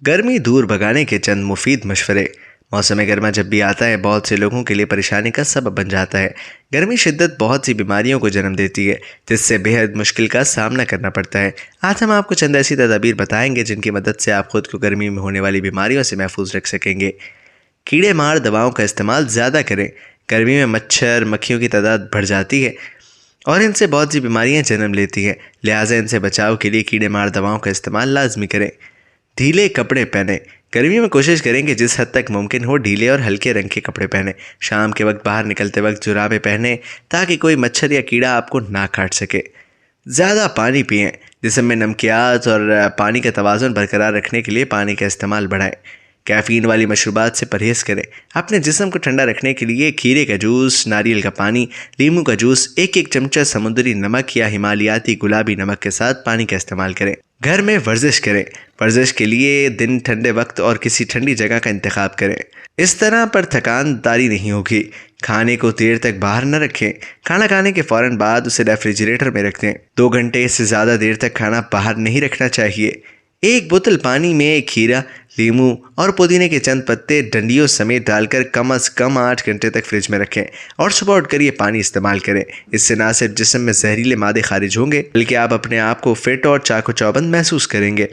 गर्मी दूर भगाने के चंद मुफीद मशवरे। मौसम गर्मा जब भी आता है बहुत से लोगों के लिए परेशानी का सबब बन जाता है। गर्मी शिद्दत बहुत सी बीमारियों को जन्म देती है जिससे बेहद मुश्किल का सामना करना पड़ता है। आज हम आपको चंद ऐसी तदाबीर बताएंगे जिनकी मदद से आप खुद को गर्मी में होने वाली बीमारियों से महफूज रख सकेंगे। कीड़े मार दवाओं का इस्तेमाल ज़्यादा करें। गर्मी में मच्छर मक्खियों की तादाद बढ़ जाती है और इनसे बहुत सी बीमारियां जन्म लेती हैं, लिहाजा इनसे बचाव के लिए कीड़े मार दवाओं का इस्तेमाल लाजमी करें। ढीले कपड़े पहने। गर्मी में कोशिश करें कि जिस हद तक मुमकिन हो ढीले और हल्के रंग के कपड़े पहने। शाम के वक्त बाहर निकलते वक्त जुराबें पहने ताकि कोई मच्छर या कीड़ा आपको ना काट सके। ज़्यादा पानी पिएं। जिस्म में नमकियात और पानी का तवाज़ुन बरकरार रखने के लिए पानी का इस्तेमाल बढ़ाएं। कैफ़ीन वाली मशरूबात से परहेज़ करें। अपने जिस्म को ठंडा रखने के लिए खीरे का जूस, नारियल का पानी, नींबू का जूस, एक एक चमचा समुद्री नमक या हिमालयाती गुलाबी नमक के साथ पानी का इस्तेमाल करें। घर में वर्जिश करें। वर्जिश के लिए दिन ठंडे वक्त और किसी ठंडी जगह का इंतखाब करें। इस तरह पर थकान तारी नहीं होगी। खाने को देर तक बाहर न रखें। खाना खाने के फ़ौरन बाद उसे रेफ्रिजरेटर में रख दें। 2 घंटे से ज़्यादा देर तक खाना बाहर नहीं रखना चाहिए। एक बोतल पानी में खीरा, नींबू और पुदीने के चंद पत्ते डंडियों समेत डालकर कम से कम 8 घंटे तक फ्रिज में रखें और सुबह उठकर ये पानी इस्तेमाल करें। इससे ना सिर्फ जिस्म में जहरीले मादे खारिज होंगे बल्कि आप अपने आप को फिट और चाको चौबंद महसूस करेंगे।